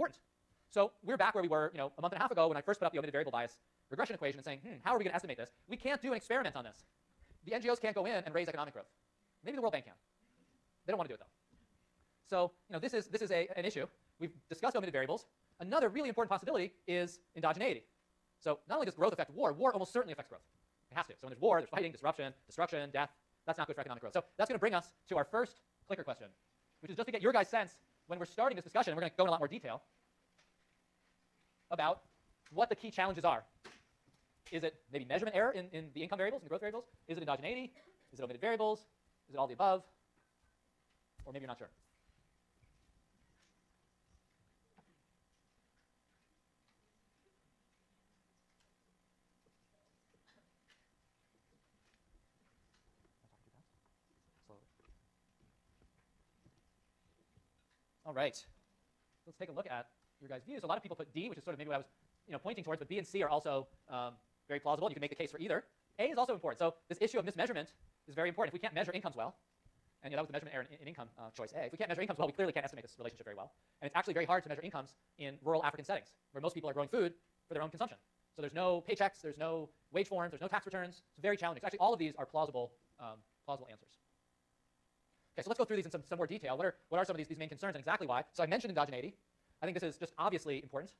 important. So we're back where we were, a month and a half ago when I first put up the omitted variable bias regression equation and saying, how are we going to estimate this? We can't do an experiment on this. The NGOs can't go in and raise economic growth. Maybe the World Bank can. They don't want to do it though. So this is an issue. We've discussed omitted variables. Another really important possibility is endogeneity. So not only does growth affect war, war almost certainly affects growth. It has to. So when there's war, there's fighting, disruption, destruction, death. That's not good for economic growth. So that's going to bring us to our first clicker question, which is just to get your guys' sense when we're starting this discussion. We're going to go in a lot more detail about what the key challenges are. Is it maybe measurement error in the income variables, in the growth variables? Is it endogeneity? Is it omitted variables? Is it all the above? Or maybe you're not sure. All right. Let's take a look at your guys' views. A lot of people put D, which is sort of maybe what I was pointing towards, but B and C are also very plausible. You can make the case for either. A is also important. So this issue of mismeasurement is very important. If we can't measure incomes well, and that was the measurement error in income choice A. If we can't measure incomes well, we clearly can't estimate this relationship very well. And it's actually very hard to measure incomes in rural African settings, where most people are growing food for their own consumption. So there's no paychecks, there's no wage forms, there's no tax returns. It's very challenging. So actually, all of these are plausible answers. Okay, so let's go through these in some more detail. What are some of these main concerns and exactly why? So I mentioned endogeneity. I think this is just obviously important.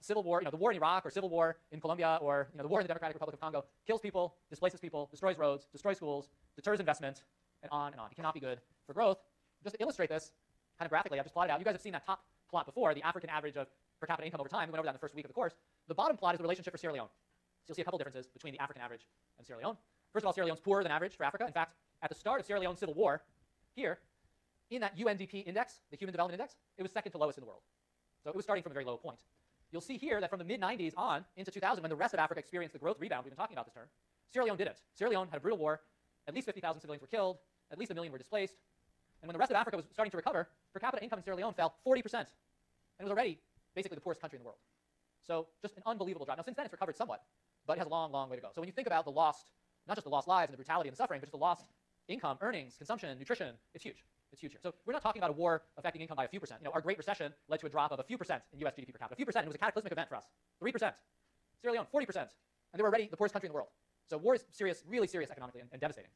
Civil war, the war in Iraq or civil war in Colombia or the war in the Democratic Republic of Congo kills people, displaces people, destroys roads, destroys schools, deters investment, and on and on. It cannot be good for growth. Just to illustrate this kind of graphically, I've just plotted out. You guys have seen that top plot before, the African average of per capita income over time. We went over that in the first week of the course. The bottom plot is the relationship for Sierra Leone. So you'll see a couple differences between the African average and Sierra Leone. First of all, Sierra Leone's poorer than average for Africa. In fact, at the start of Sierra Leone's civil war, here, in that UNDP index, the Human Development Index, it was second to lowest in the world. So it was starting from a very low point. You'll see here that from the mid-90s on into 2000, when the rest of Africa experienced the growth rebound we've been talking about this term, Sierra Leone didn't. Sierra Leone had a brutal war. At least 50,000 civilians were killed. At least 1 million were displaced. And when the rest of Africa was starting to recover, per capita income in Sierra Leone fell 40%. And it was already basically the poorest country in the world. So just an unbelievable drop. Now, since then, it's recovered somewhat, but it has a long, long way to go. So when you think about the lost, not just the lost lives and the brutality and the suffering, but just the lost income, earnings, consumption, nutrition, it's huge. It's huge here. So we're not talking about a war affecting income by a few percent. Our Great Recession led to a drop of a few percent in US GDP per capita. A few percent, and it was a cataclysmic event for us. 3%. Sierra Leone, 40%. And they were already the poorest country in the world. So war is serious, really serious economically and devastating.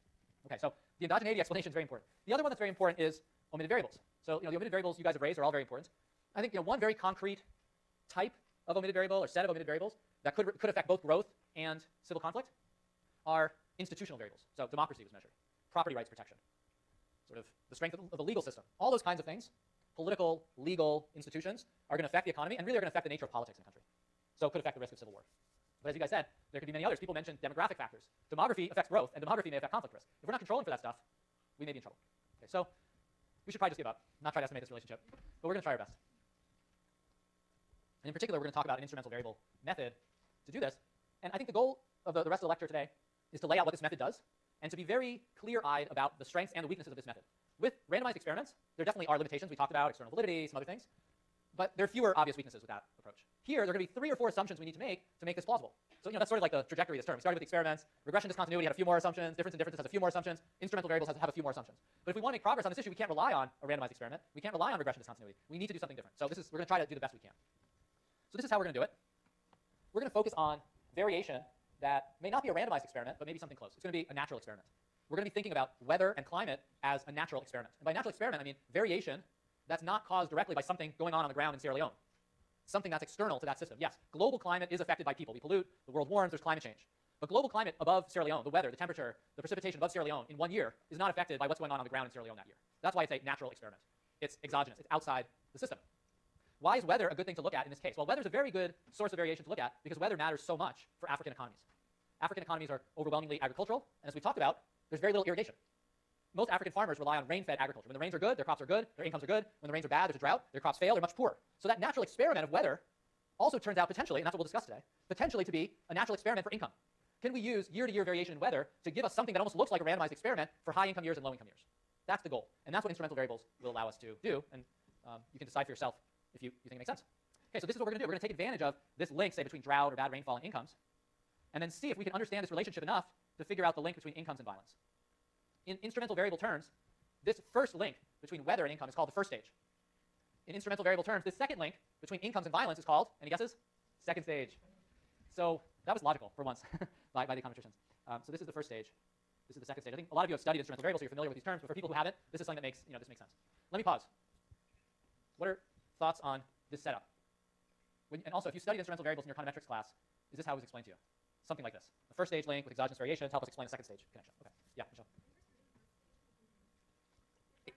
Okay, so the endogeneity explanation is very important. The other one that's very important is omitted variables. So the omitted variables you guys have raised are all very important. I think one very concrete type of omitted variable or set of omitted variables that could affect both growth and civil conflict are institutional variables. So democracy was measured, property rights protection, sort of the strength of the legal system. All those kinds of things, political, legal institutions, are going to affect the economy and really are going to affect the nature of politics in the country. So it could affect the risk of civil war. But as you guys said, there could be many others. People mentioned demographic factors. Demography affects growth, and demography may affect conflict risk. If we're not controlling for that stuff, we may be in trouble. Okay, so we should probably just give up, not try to estimate this relationship, but we're going to try our best. And in particular, we're going to talk about an instrumental variable method to do this. And I think the goal of the rest of the lecture today is to lay out what this method does and to be very clear-eyed about the strengths and the weaknesses of this method. With randomized experiments, there definitely are limitations. We talked about external validity, some other things. But there are fewer obvious weaknesses with that approach. Here, there are going to be 3 or 4 assumptions we need to make this plausible. So that's sort of like the trajectory of this term. We started with experiments. Regression discontinuity had a few more assumptions. Difference in differences has a few more assumptions. Instrumental variables have a few more assumptions. But if we want to make progress on this issue, we can't rely on a randomized experiment. We can't rely on regression discontinuity. We need to do something different. So we're going to try to do the best we can. So this is how we're going to do it. We're going to focus on variation that may not be a randomized experiment, but maybe something close. It's going to be a natural experiment. We're going to be thinking about weather and climate as a natural experiment. And by natural experiment, I mean variation that's not caused directly by something going on the ground in Sierra Leone. Something that's external to that system. Yes, global climate is affected by people. We pollute, the world warms, there's climate change. But global climate above Sierra Leone, the weather, the temperature, the precipitation above Sierra Leone in 1 year is not affected by what's going on the ground in Sierra Leone that year. That's why it's a natural experiment. It's exogenous. It's outside the system. Why is weather a good thing to look at in this case? Well, weather's a very good source of variation to look at because weather matters so much for African economies. African economies are overwhelmingly agricultural, and as we talked about, there's very little irrigation. Most African farmers rely on rain-fed agriculture. When the rains are good, their crops are good, their incomes are good. When the rains are bad, there's a drought, their crops fail, they're much poorer. So that natural experiment of weather also turns out potentially, and that's what we'll discuss today, potentially to be a natural experiment for income. Can we use year-to-year variation in weather to give us something that almost looks like a randomized experiment for high-income years and low-income years? That's the goal, and that's what instrumental variables will allow us to do, and you can decide for yourself if you think it makes sense. Okay, so this is what we're going to do. We're going to take advantage of this link, say, between drought or bad rainfall and incomes, and then see if we can understand this relationship enough to figure out the link between incomes and violence. In instrumental variable terms, this first link between weather and income is called the first stage. in instrumental variable terms, this second link between incomes and violence is called, any guesses? Second stage. So that was logical for once by the econometricians. So this is the first stage. This is the second stage. I think a lot of you have studied instrumental variables, so you're familiar with these terms. But for people who haven't, this is something that makes this makes sense. Let me pause. What are thoughts on this setup? And also, if you studied instrumental variables in your econometrics class, is this how it was explained to you? Something like this. The first stage link with exogenous variations help us explain the second stage connection. Okay. Yeah, Michelle.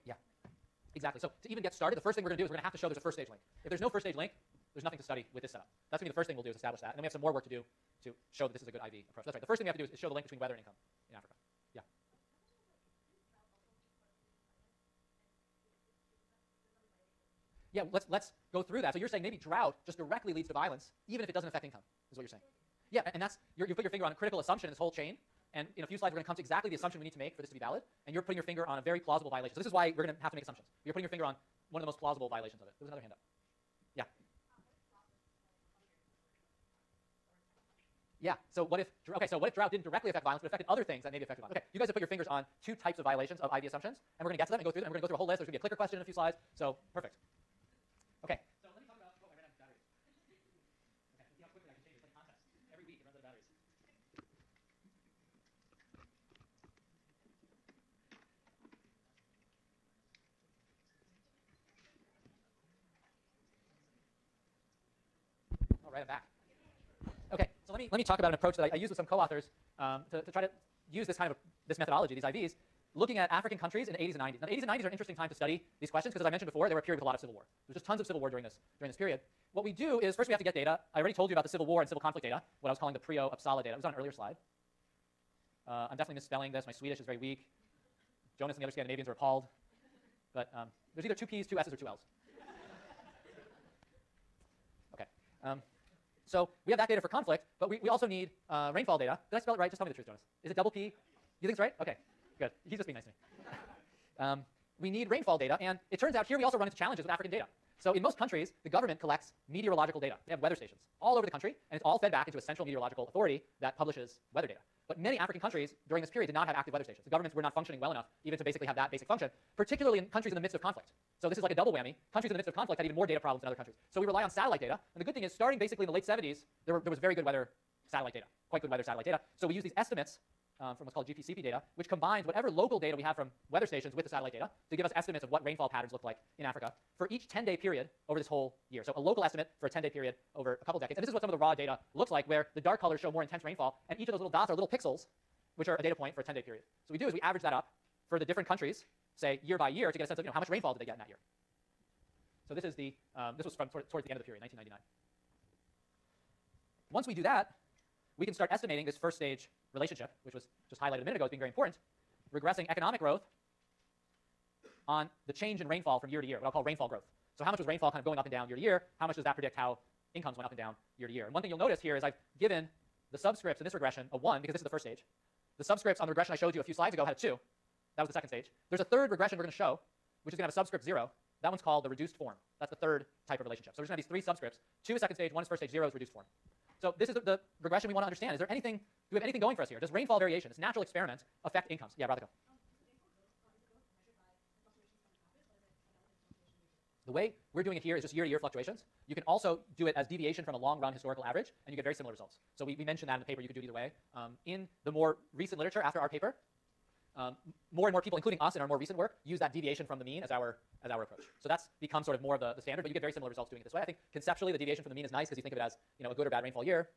Yeah. Exactly. So to even get started, the first thing we're going to do is we're going to have to show there's a first stage link. If there's no first stage link, there's nothing to study with this setup. That's going to be the first thing we'll do is establish that. And then we have some more work to do to show that this is a good IV approach. That's right. The first thing we have to do is show the link between weather and income in Africa. Yeah. Yeah, let's go through that. So you're saying maybe drought just directly leads to violence, even if it doesn't affect income, is what you're saying. Yeah, and that's, you put your finger on a critical assumption in this whole chain, and in a few slides we're going to come to exactly the assumption we need to make for this to be valid, and you're putting your finger on a very plausible violation. So this is why we're going to have to make assumptions. You're putting your finger on one of the most plausible violations of it. There was another hand up. Yeah. Yeah, so what if drought didn't directly affect violence, but affected other things that maybe affected violence? Okay, you guys have put your fingers on two types of violations of IV assumptions, and we're going to get to them and go through them, and we're going to go through a whole list. There's going to be a clicker question in a few slides, so perfect. Okay. So let me talk about, I ran out of batteries. Okay, see how quickly I can change it. It's like contest. Every week it runs out of batteries. All right, I'm back. Okay, so let me talk about an approach that I use with some co-authors to try to use this this methodology, these IVs, looking at African countries in the 80s and 90s. Now, the 80s and 90s are an interesting time to study these questions because, as I mentioned before, there were a period with a lot of civil war. There was just tons of civil war during this period. What we do is first we have to get data. I already told you about the civil war and civil conflict data, what I was calling the Prio-Uppsala data. It was on an earlier slide. I'm definitely misspelling this. My Swedish is very weak. Jonas and the other Scandinavians are appalled. But there's either two P's, two S's, or two L's. Okay. So we have that data for conflict, but we also need rainfall data. Did I spell it right? Just tell me the truth, Jonas. Is it double P? You think it's right? Okay, good. He's just being nice to me. We need rainfall data, and it turns out here we also run into challenges with African data. So in most countries, the government collects meteorological data. They have weather stations all over the country, and it's all fed back into a central meteorological authority that publishes weather data. But many African countries during this period did not have active weather stations. The governments were not functioning well enough even to basically have that basic function, particularly in countries in the midst of conflict. So this is like a double whammy. Countries in the midst of conflict had even more data problems than other countries. So we rely on satellite data, and the good thing is starting basically in the late 70s, there was very good weather satellite data, quite good weather satellite data. So we use these estimates from what's called GPCP data, which combines whatever local data we have from weather stations with the satellite data to give us estimates of what rainfall patterns look like in Africa for each 10-day period over this whole year. So a local estimate for a 10-day period over a couple decades. And this is what some of the raw data looks like, where the dark colors show more intense rainfall, and each of those little dots are little pixels, which are a data point for a 10-day period. So what we do is we average that up for the different countries, say year by year, to get a sense of how much rainfall did they get in that year. So this is the this was from towards the end of the period, 1999. Once we do that, we can start estimating this first stage relationship, which was just highlighted a minute ago as being very important, regressing economic growth on the change in rainfall from year to year, what I'll call rainfall growth. So how much was rainfall kind of going up and down year to year? How much does that predict how incomes went up and down year to year? And one thing you'll notice here is I've given the subscripts in this regression a 1 because this is the first stage. The subscripts on the regression I showed you a few slides ago had a 2. That was the second stage. There's a third regression we're going to show, which is going to have a subscript 0. That one's called the reduced form. That's the third type of relationship. So we're going to have these 3 subscripts. 2 is second stage, 1 is first stage, 0 is reduced form. So this is the regression we want to understand. Is there anything, do we have anything going for us here? Does rainfall variation, this natural experiment, affect incomes? Yeah, Radhika. The way we're doing it here is just year-to-year fluctuations. You can also do it as deviation from a long-run historical average, and you get very similar results. So we mentioned that in the paper. You could do it either way. In the more recent literature after our paper, more and more people, including us in our more recent work, use that deviation from the mean as our approach. So that's become sort of more of the standard, but you get very similar results doing it this way. I think conceptually the deviation from the mean is nice because you think of it as a good or bad rainfall year.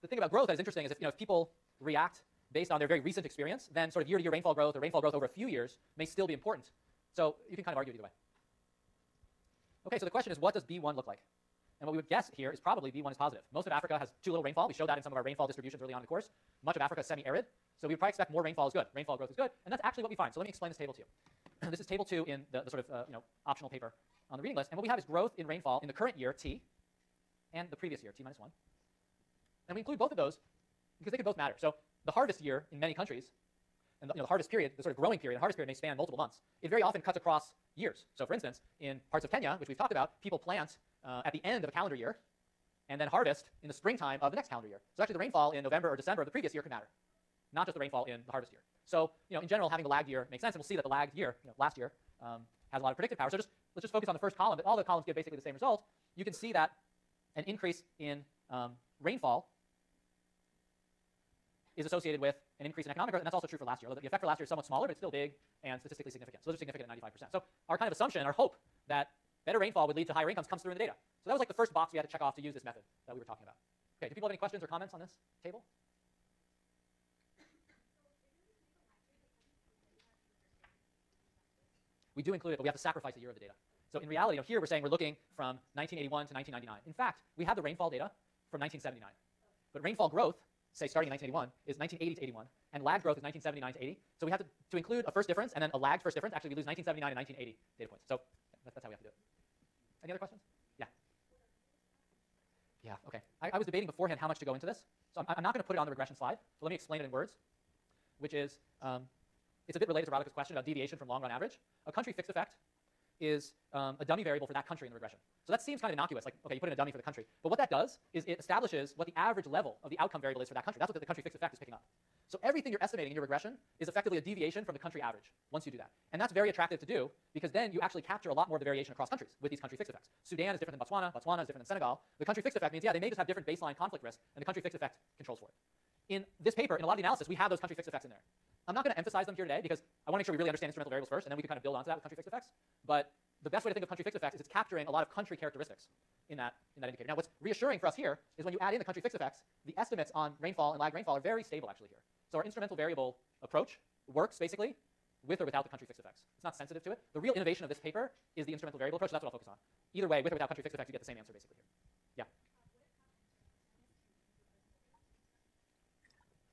The thing about growth that is interesting is if people react based on their very recent experience, then sort of year-to-year rainfall growth or rainfall growth over a few years may still be important. So you can kind of argue it either way. Okay, so the question is, what does B1 look like? And what we would guess here is probably B1 is positive. Most of Africa has too little rainfall. We showed that in some of our rainfall distributions early on in the course. Much of Africa is semi-arid, so we would probably expect more rainfall is good. Rainfall growth is good, and that's actually what we find. So let me explain this table to you. This is table 2 in the sort of optional paper on the reading list, and what we have is growth in rainfall in the current year, T, and the previous year, T minus 1. And we include both of those because they could both matter. So the harvest year in many countries, and the harvest period, the sort of growing period, the harvest period may span multiple months. It very often cuts across years. So for instance, in parts of Kenya, which we've talked about, people plant at the end of a calendar year and then harvest in the springtime of the next calendar year. So actually the rainfall in November or December of the previous year could matter, not just the rainfall in the harvest year. So in general, having the lagged year makes sense, and we'll see that the lagged year, last year, has a lot of predictive power. So let's just focus on the first column. All the columns give basically the same result. You can see that an increase in rainfall is associated with an increase in economic growth, and that's also true for last year. The effect for last year is somewhat smaller, but it's still big and statistically significant. So those are significant at 95%. So our kind of assumption, our hope that better rainfall would lead to higher incomes comes through in the data. So that was like the first box we had to check off to use this method that we were talking about. Okay, do people have any questions or comments on this table? We do include it, but we have to sacrifice a year of the data. So in reality, here we're saying we're looking from 1981 to 1999. In fact, we have the rainfall data from 1979. But rainfall growth, say starting in 1981, is 1980 to 81, and lag growth is 1979 to 80. So we have to include a first difference and then a lagged first difference. Actually, we lose 1979 and 1980 data points. So that's how we have to do it. Any other questions? Yeah. Yeah, okay. I was debating beforehand how much to go into this. So I'm not going to put it on the regression slide. So let me explain it in words, which is, it's a bit related to Radhika's question about deviation from long-run average. A country fixed effect is a dummy variable for that country in the regression. So that seems kind of innocuous, like, okay, you put in a dummy for the country. But what that does is it establishes what the average level of the outcome variable is for that country. That's what the country fixed effect is picking up. So everything you're estimating in your regression is effectively a deviation from the country average once you do that. And that's very attractive to do because then you actually capture a lot more of the variation across countries with these country fixed effects. Sudan is different than Botswana. Botswana is different than Senegal. The country fixed effect means, yeah, they may just have different baseline conflict risk, and the country fixed effect controls for it. In this paper, in a lot of the analysis, we have those country fixed effects in there. I'm not going to emphasize them here today because I want to make sure we really understand instrumental variables first, and then we can kind of build onto that with country fixed effects. But the best way to think of country fixed effects is it's capturing a lot of country characteristics in that indicator. Now, what's reassuring for us here is when you add in the country fixed effects, the estimates on rainfall and lag rainfall are very stable actually here. So our instrumental variable approach works basically with or without the country fixed effects. It's not sensitive to it. The real innovation of this paper is the instrumental variable approach. So that's what I'll focus on. Either way, with or without country fixed effects, you get the same answer basically here. Yeah.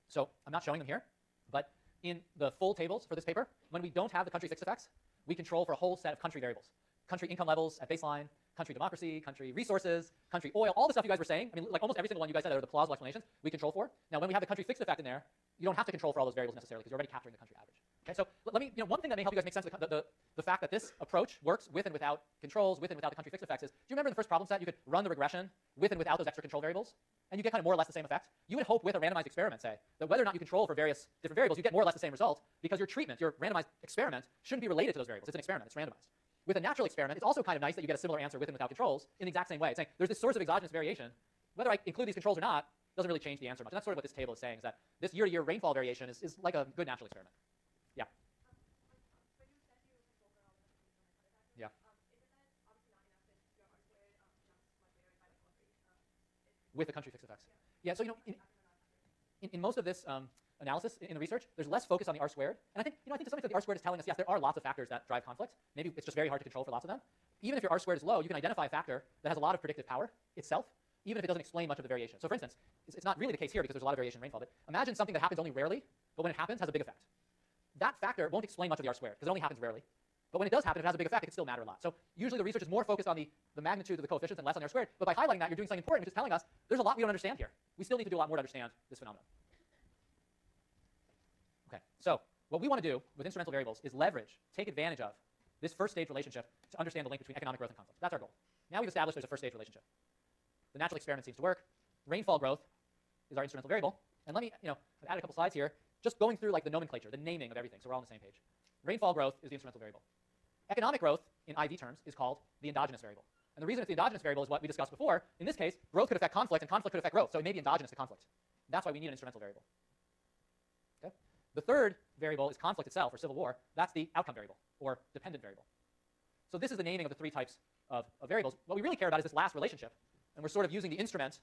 So I'm not showing them here, but in the full tables for this paper, when we don't have the country fixed effects, we control for a whole set of country variables. Country income levels at baseline, country democracy, country resources, country oil, all the stuff you guys were saying. I mean, like almost every single one you guys said that are the plausible explanations, we control for. Now, when we have the country fixed effect in there, you don't have to control for all those variables necessarily because you're already capturing the country average. Okay, so let me, one thing that may help you guys make sense of the fact that this approach works with and without controls, with and without the country fixed effects is, do you remember in the first problem set, you could run the regression with and without those extra control variables? And you get kind of more or less the same effect. You would hope with a randomized experiment, say, that whether or not you control for various different variables, you get more or less the same result because your treatment, your randomized experiment, shouldn't be related to those variables. It's an experiment. It's randomized. With a natural experiment, it's also kind of nice that you get a similar answer with and without controls in the exact same way. It's saying there's this source of exogenous variation. Whether I include these controls or not doesn't really change the answer much. And that's sort of what this table is saying, is that this year-to-year rainfall variation is like a good natural experiment. Yeah. Yeah. With the country fixed effects. Yeah, so in most of this analysis in the research, there's less focus on the R squared. And I think to some extent the R squared is telling us, yes, there are lots of factors that drive conflict. Maybe it's just very hard to control for lots of them. Even if your R squared is low, you can identify a factor that has a lot of predictive power itself, even if it doesn't explain much of the variation. So for instance, it's not really the case here because there's a lot of variation in rainfall, but imagine something that happens only rarely, but when it happens has a big effect. That factor won't explain much of the R squared because it only happens rarely. But when it does happen, if it has a big effect, it can still matter a lot. So usually the research is more focused on the magnitude of the coefficients and less on the R squared. But by highlighting that, you're doing something important, which is telling us there's a lot we don't understand here. We still need to do a lot more to understand this phenomenon. Okay, so what we want to do with instrumental variables is leverage, take advantage of this first stage relationship to understand the link between economic growth and conflict. That's our goal. Now we've established there's a first stage relationship. The natural experiment seems to work. Rainfall growth is our instrumental variable. And let me, I've added a couple slides here, just going through like the nomenclature, the naming of everything, so we're all on the same page. Rainfall growth is the instrumental variable. Economic growth, in IV terms, is called the endogenous variable. And the reason it's the endogenous variable is what we discussed before. In this case, growth could affect conflict, and conflict could affect growth, so it may be endogenous to conflict. That's why we need an instrumental variable. Okay? The third variable is conflict itself, or civil war. That's the outcome variable, or dependent variable. So this is the naming of the three types of variables. What we really care about is this last relationship, and we're sort of using the instrument,